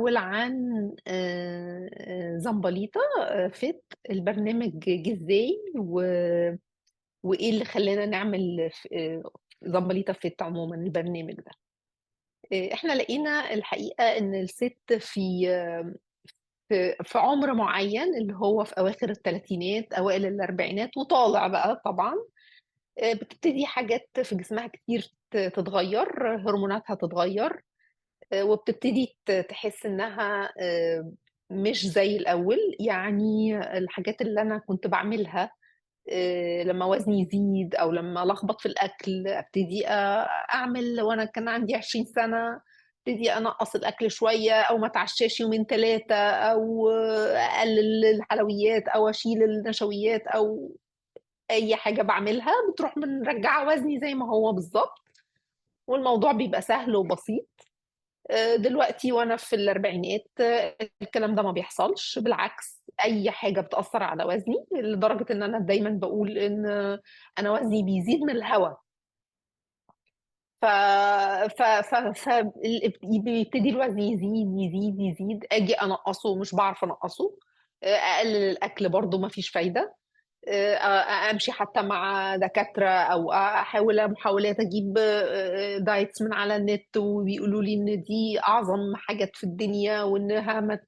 الأول عن زمبليطة فت البرنامج جه ازاي وإيه اللي خلانا نعمل زمبليطة فت عموما البرنامج ده. احنا لقينا الحقيقة ان الست في عمر معين اللي هو في أواخر الثلاثينات أوائل الأربعينات وطالع بقى طبعا. بتبتدي حاجات في جسمها كتير تتغير، هرموناتها تتغير. وبتبتدي تحس انها مش زي الاول. يعني الحاجات اللي انا كنت بعملها لما وزني يزيد او لما الخبط في الاكل ابتدي اعمل وانا كان عندي 20 سنة. ابتدي انقص الاكل شوية او ما اتعشاش يومين ثلاثة او اقلل الحلويات او اشيل النشويات او اي حاجة بعملها بتروح مرجعة وزني زي ما هو بالظبط. والموضوع بيبقى سهل وبسيط. دلوقتي وانا في الاربعينات الكلام ده ما بيحصلش، بالعكس اي حاجه بتاثر على وزني لدرجه ان انا دايما بقول ان انا وزني بيزيد من الهوا. ف ف ف ف بيبتدي الوزن يزيد يزيد يزيد، اجي انقصه مش بعرف انقصه. اقلل الاكل برضو ما فيش فايده. امشي حتى مع دكاتره او احاول محاولات اجيب دايتس من على النت وبيقولوا لي ان دي اعظم حاجات في الدنيا وانها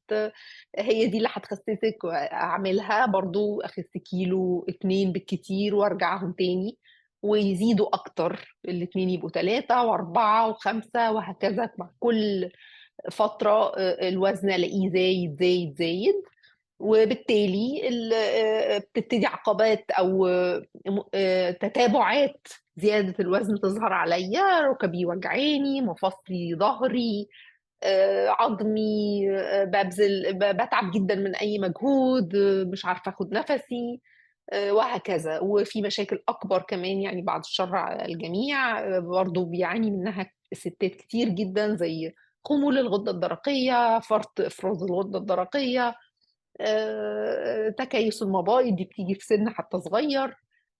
هي دي اللي هتخسسك. اعملها برضو اخس كيلو اتنين بالكتير وارجعهم تاني ويزيدوا اكتر، الاتنين يبقوا ثلاثة واربعة وخمسة وهكذا مع كل فترة. الوزن الاقيه زايد زايد زايد. وبالتالي بتبتدي عقبات او تتابعات زيادة الوزن تظهر عليا، ركبي وجعاني، مفاصلي، ظهري، عظمي، بتعب جدا من اي مجهود، مش عارفة اخد نفسي، وهكذا. وفي مشاكل اكبر كمان يعني بعد الشر على الجميع برضو بيعاني منها ستات كتير جدا، زي خمول الغدة الدرقية، فرط افراز الغدة الدرقية، تكيس المبايض دي بتيجي في سن حتى صغير.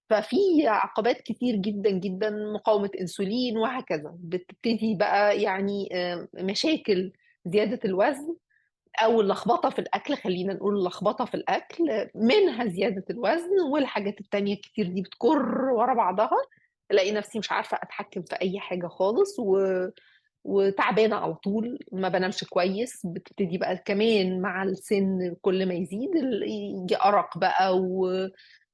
ففي عقبات كتير جدا جدا، مقاومة انسولين وهكذا. بتبتدي بقى يعني مشاكل زيادة الوزن او اللخبطة في الاكل، خلينا نقول اللخبطة في الاكل منها زيادة الوزن، والحاجات التانية كتير دي بتكر ورا بعضها. الاقي نفسي مش عارفة اتحكم في اي حاجة خالص وتعبانة على طول، ما بنامش كويس. بتبتدي بقى كمان مع السن كل ما يزيد يجي أرق بقى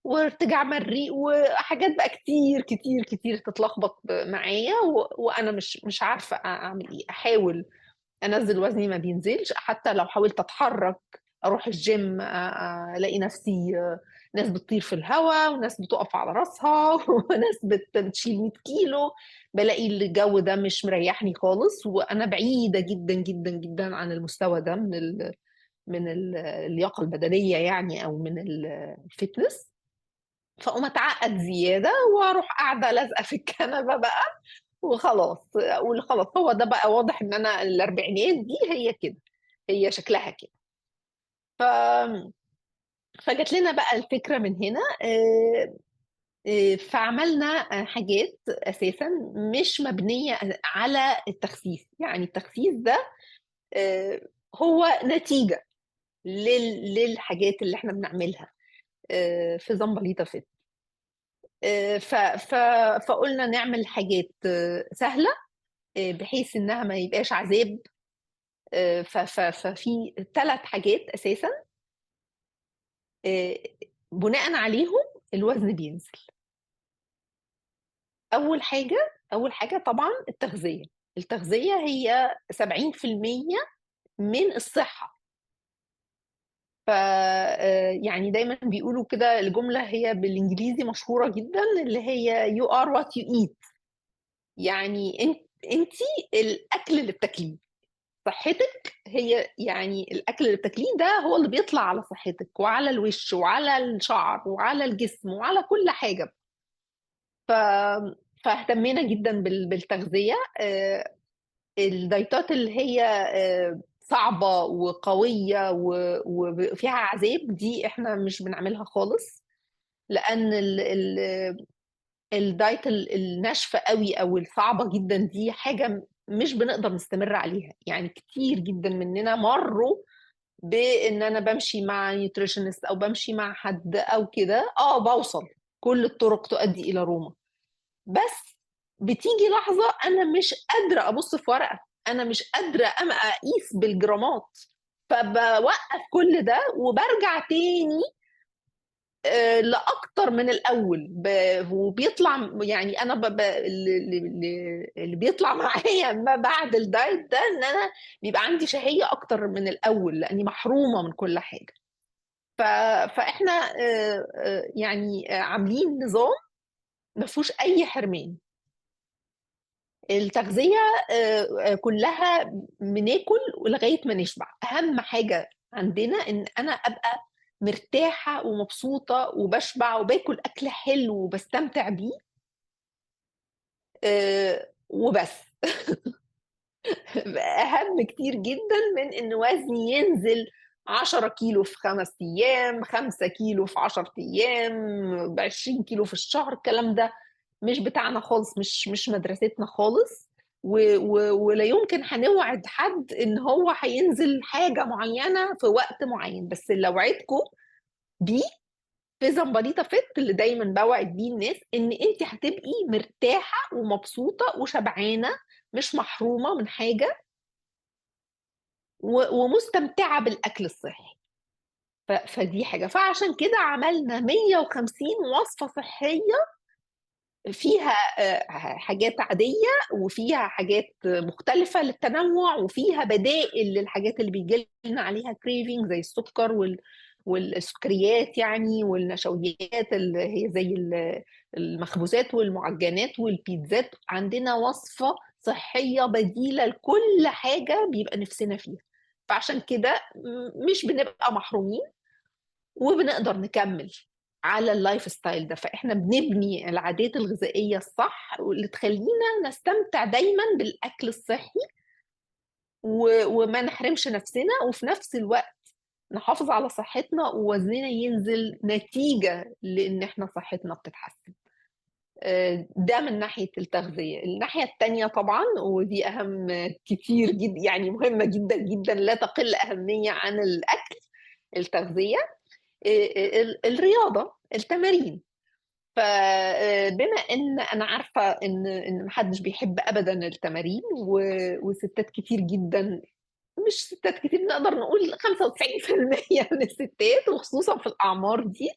وارتجاع مريء وحاجات بقى كتير كتير كتير تتلخبط معايا وأنا مش عارفة أعمل إيه. أحاول انزل وزني ما بينزلش، حتى لو حاولت اتحرك اروح الجيم الاقي نفسي ناس بتطير في الهواء وناس بتقف على راسها وناس بتشيل 100 كيلو. بلاقي الجو ده مش مريحني خالص، وانا بعيدة جدا جدا جدا عن المستوى ده من اللياقة البدنية يعني او من الفتنس. فاقوم اتعقد زيادة واروح قاعدة لازقة في الكنبة بقى وخلاص. اقول خلاص هو ده بقى واضح ان انا الاربعينات دي هي كده، هي شكلها كده. ف... فجت لنا بقى الفكرة من هنا. فعملنا حاجات اساسا مش مبنية على التخسيس. يعني التخسيس ده هو نتيجة للحاجات اللي احنا بنعملها في زنبليطة فت. فقلنا نعمل حاجات سهلة بحيث انها ما يبقاش عذاب. ففي ثلاث حاجات اساسا آه، بناء عليهم الوزن بينزل. اول حاجه اول حاجه طبعا التغذيه. التغذيه هي 70% من الصحه. ف يعني دايما بيقولوا كده الجمله هي بالانجليزي مشهوره جدا اللي هي you are what you eat. يعني انتي الاكل اللي بتاكليه. صحتك هي يعني الاكل اللي بتاكليه ده هو اللي بيطلع على صحتك وعلى الوش وعلى الشعر وعلى الجسم وعلى كل حاجه. ف فاهتمينا جدا بالتغذيه. الدايتات اللي هي صعبه وقويه وفيها عذاب دي احنا مش بنعملها خالص. لان الدايت الناشفه قوي او الصعبه جدا دي حاجه مش بنقدر نستمر عليها. يعني كتير جدا مننا مروا بان انا بمشي مع نيوتريشنست او بمشي مع حد او كده، بوصل كل الطرق تؤدي الى روما، بس بتيجي لحظة انا مش قادرة ابص في ورقة، انا مش قادرة اما اقيس بالجرامات، فبوقف كل ده وبرجع تاني لاكتر من الاول. وبيطلع يعني انا اللي بيطلع معايا ما بعد الدايت ده ان انا بيبقى عندي شهية اكتر من الاول لاني محرومة من كل حاجة. ف... فاحنا يعني عاملين نظام ما فيهوش اي حرمان. التغذية كلها بناكل لغاية ما نشبع. اهم حاجة عندنا ان انا ابقى مرتاحة ومبسوطة وبشبع وباكل اكل حلو وبستمتع بيه وبس. اهم كتير جدا من ان وزني ينزل 10 كيلو في 5 ايام، 5 كيلو في 10 ايام، ب 20 كيلو في الشهر. الكلام ده مش بتاعنا خالص، مش مدرستنا خالص. ولا يمكن هنوعد حد ان هو هينزل حاجة معينة في وقت معين. بس اللي اوعدكم بيه في زمبليطة فت اللي دايما بوعد بيه الناس ان انت هتبقي مرتاحة ومبسوطة وشبعانة، مش محرومة من حاجة، ومستمتعة بالأكل الصحي. فدي حاجة. فعشان كده عملنا 150 وصفة صحية فيها حاجات عادية وفيها حاجات مختلفة للتنوع، وفيها بدائل للحاجات اللي بيجي لنا عليها كريفينج زي السكر والسكريات يعني، والنشويات اللي هي زي المخبوزات والمعجنات والبيتزات. عندنا وصفة صحية بديلة لكل حاجة بيبقى نفسنا فيها. فعشان كده مش بنبقى محرومين وبنقدر نكمل على اللايف ستايل ده. فاحنا بنبني العادات الغذائيه الصح واللي تخلينا نستمتع دايما بالاكل الصحي وما نحرمش نفسنا، وفي نفس الوقت نحافظ على صحتنا ووزننا ينزل نتيجه لان احنا صحتنا بتتحسن. ده من ناحيه التغذيه. الناحيه التانيه طبعا ودي اهم كتير جدا، يعني مهمه جدا جدا، لا تقل اهميه عن الاكل، التغذيه، الرياضه، التمارين. فبما ان انا عارفه ان محدش بيحب ابدا التمارين، وستات كتير جدا، مش ستات كتير، نقدر نقول 95% من الستات وخصوصا في الاعمار دي،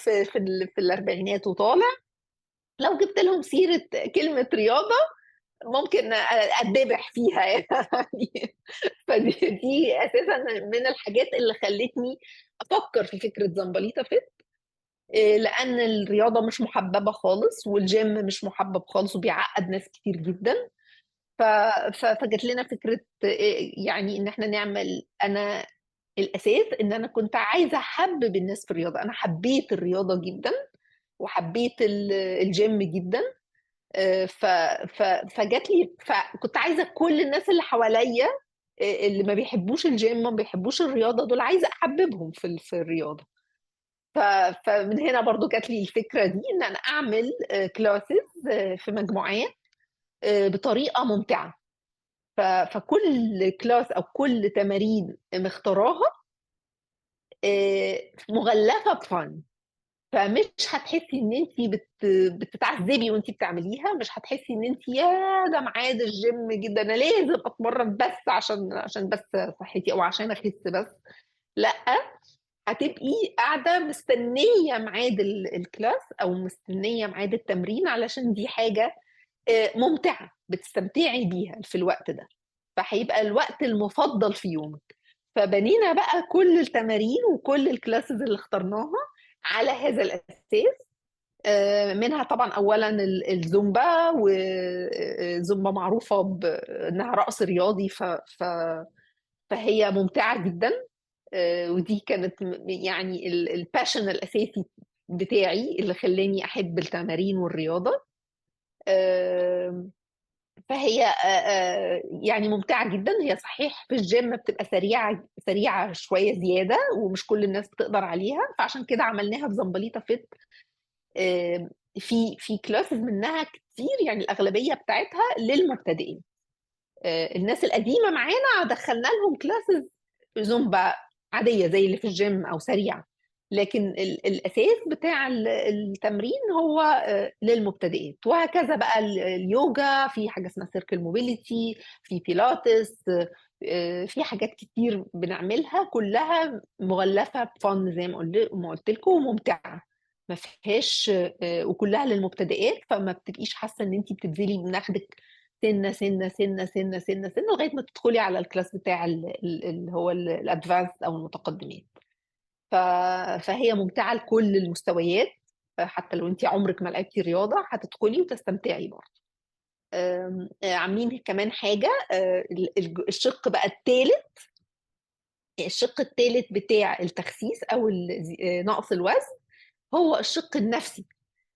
في الاربعينات وطالع، لو جبت لهم سيره كلمه رياضه ممكن اتذبح فيها يعني. فدي اساسا من الحاجات اللي خلتني افكر في فكره زمبليطه فت، لان الرياضه مش محببه خالص والجيم مش محبب خالص وبيعقد ناس كتير جدا. فجت لنا فكره يعني ان احنا نعمل. انا الاساس ان انا كنت عايزه احبب الناس في الرياضه. انا حبيت الرياضه جدا وحبيت الجيم جدا. فجت لي، فكنت عايزه كل الناس اللي حواليا اللي ما بيحبوش الجيم ما بيحبوش الرياضه دول عايزه احببهم في الرياضه. فمن هنا برضو جات لي الفكرة دي ان انا اعمل كلاسز في مجموعات بطريقة ممتعة. فكل كلاس او كل تمارين مختاراها مغلفة بفن. فمش هتحسي ان انت بتتعذبي وانت بتعمليها، مش هتحسي ان انت يا ده ميعاد الجيم جدا انا لازم اتمرن بس عشان بس صحتي او عشان اخس بس. لا، هتبقي قاعدة مستنية ميعاد الكلاس أو مستنية ميعاد التمرين علشان دي حاجة ممتعة بتستمتعي بيها في الوقت ده، فهيبقى الوقت المفضل في يومك. فبنينا بقى كل التمارين وكل الكلاسز اللي اخترناها على هذا الأساس. منها طبعا أولا الزومبا، وزومبا معروفة بأنها رقص رياضي، فهي ممتعة جدا. ودي كانت يعني الباشن الاساسي بتاعي اللي خلاني احب التمارين والرياضه. فهي يعني ممتعه جدا. هي صحيح في الجيم بتبقى سريعه سريعه شويه زياده ومش كل الناس بتقدر عليها، فعشان كده عملناها في زمبليطه فيت. في كلاسز منها كتير، يعني الاغلبيه بتاعتها للمبتدئين. الناس القديمه معانا دخلنا لهم كلاسز زومبا عاديه زي اللي في الجيم او سريعه، لكن الاساس بتاع التمرين هو للمبتدئين. وهكذا بقى اليوجا، في حاجه اسمها سيركل موبيليتي، في بيلاتس، في حاجات كتير بنعملها كلها مغلفه بفن زي ما قلت لكم، وممتعه ما فيهاش وكلها للمبتدئات، فما بتبقيش حاسه ان انت بتبذلي من ناخدك سنه سنه سنه سنه سنه سنه لغايه ما تدخلي على الكلاس بتاع اللي هو الادفانس او المتقدمين. ف... فهي ممتعه لكل المستويات، حتى لو انت عمرك ما لعبتي رياضه هتدخلي وتستمتعي برضه. عاملين كمان حاجه، الشق بقى الثالث، الشق الثالث بتاع التخسيس او نقص الوزن، هو الشق النفسي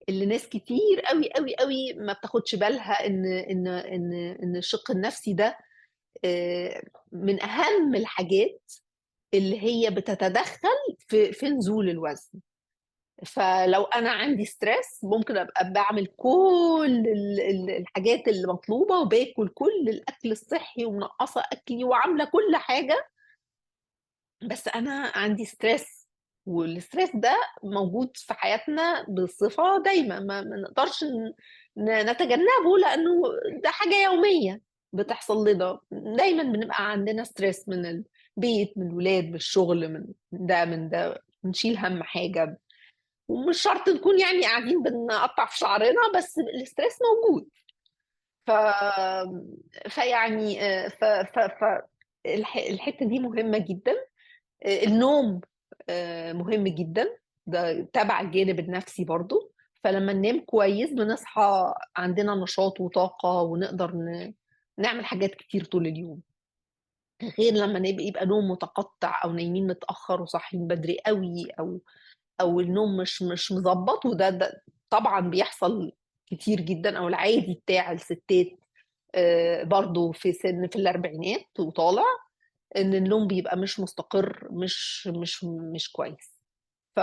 اللي ناس كتير قوي قوي قوي ما بتاخدش بالها ان الشق النفسي ده من اهم الحاجات اللي هي بتتدخل في نزول الوزن. فلو انا عندي ستريس ممكن ابقى بعمل كل الحاجات اللي مطلوبه وباكل كل الاكل الصحي ومنقصه اكلي وعامله كل حاجه، بس انا عندي ستريس، والستريس ده موجود في حياتنا بصفة دايما، ما نقدرش نتجنبه، لأنه ده حاجة يومية بتحصل لنا دايما. بنبقى عندنا ستريس من البيت، من الولاد، من الشغل، من ده بنشيل هم حاجة، ومش شرط نكون يعني قاعدين بنقطع في شعرنا، بس الستريس موجود. ف... فيعني الحتة دي مهمة جدا. النوم مهم جدا، ده تبع الجانب النفسي برضو. فلما ننام كويس بنصحى عندنا نشاط وطاقة، ونقدر نعمل حاجات كتير طول اليوم، غير لما يبقى نوم متقطع او نايمين متأخر وصاحيين بدري قوي، او النوم مش مظبط. وده طبعا بيحصل كتير جدا، او العادي بتاع الستات برضو في الاربعينات وطالع، ان النوم بيبقى مش مستقر، مش كويس. ف...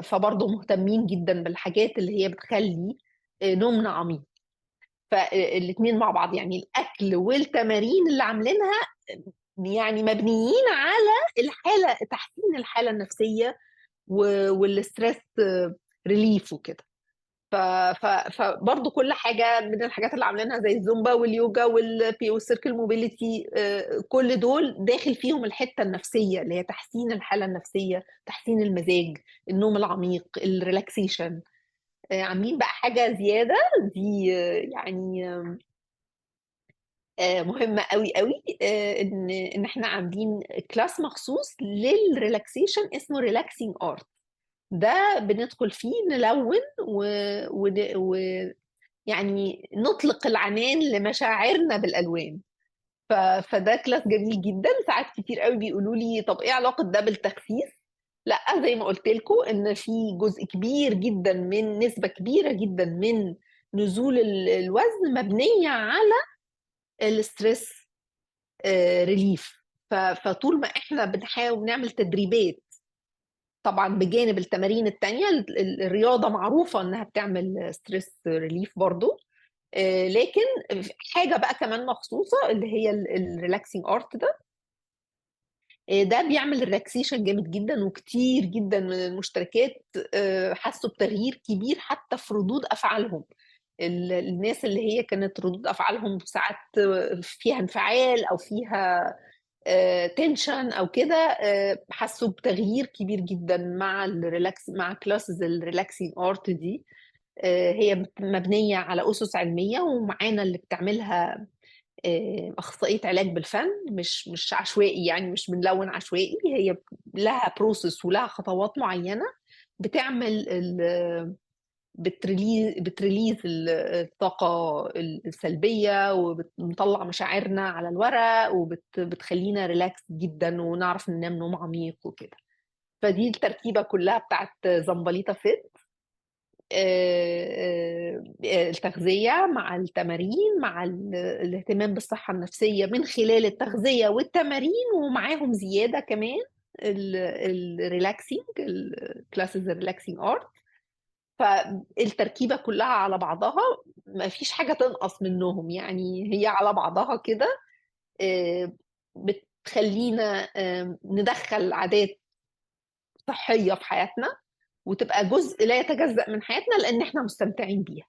فبرضه مهتمين جدا بالحاجات اللي هي بتخلي نومنا عميق. فالاتنين مع بعض، يعني الاكل والتمارين اللي عاملينها يعني مبنيين على تحسين الحالة النفسية والستريس ريليف وكده. فبرضه كل حاجه من الحاجات اللي عاملينها زي الزومبا واليوجا والسيركل موبيليتي، كل دول داخل فيهم الحته النفسيه اللي هي تحسين الحاله النفسيه، تحسين المزاج، النوم العميق، الريلاكسيشن. عاملين بقى حاجه زياده دي يعني مهمه قوي قوي، ان احنا عاملين كلاس مخصوص للريلاكسيشن اسمه ريلاكسينج ارت. ده بندخل فيه نلون و... و... يعني نطلق العنان لمشاعرنا بالالوان. فده كلاس جميل جدا. ساعات كتير قوي بيقولوا لي طب ايه علاقه ده بالتخسيس؟ لا، زي ما قلت لكم ان في جزء كبير جدا، من نسبه كبيره جدا من نزول الوزن مبنيه على الستريس ريليف. فطول ما احنا بنحاول نعمل تدريبات، طبعا بجانب التمارين التانية، الرياضة معروفة انها بتعمل ستريس ريليف برضو، لكن حاجه بقى كمان مخصوصه اللي هي الريلاكسينج ارت ده، ده بيعمل ريلاكسيشن جامد جدا. وكتير جدا من المشتركات حسوا بتغيير كبير حتى في ردود افعالهم. الناس اللي هي كانت ردود افعالهم ساعات فيها انفعال او فيها تنشن او كده، حسوا بتغيير كبير جدا مع مع كلاسز الريلاكسينج ارت دي. هي مبنية على أسس علمية، ومعانا اللي بتعملها أخصائية علاج بالفن، مش عشوائي، يعني مش بنلون عشوائي. هي لها بروسس ولها خطوات معينة بتعمل بتريليز الطاقة السلبية، وبتطلع مشاعرنا على الورق، وبتخلينا ريلاكس جدا ونعرف ننام نوم عميق وكده. فدي التركيبة كلها بتاعت زمبليطة فيت، التغذية مع التمارين مع الاهتمام بالصحة النفسية من خلال التغذية والتمارين، ومعاهم زيادة كمان الريلاكسينج، الكلاسز الريلاكسينج ارت. فالتركيبة كلها على بعضها ما فيش حاجة تنقص منهم، يعني هي على بعضها كده آه، بتخلينا ندخل عادات صحية في حياتنا، وتبقى جزء لا يتجزأ من حياتنا لأن احنا مستمتعين بيها.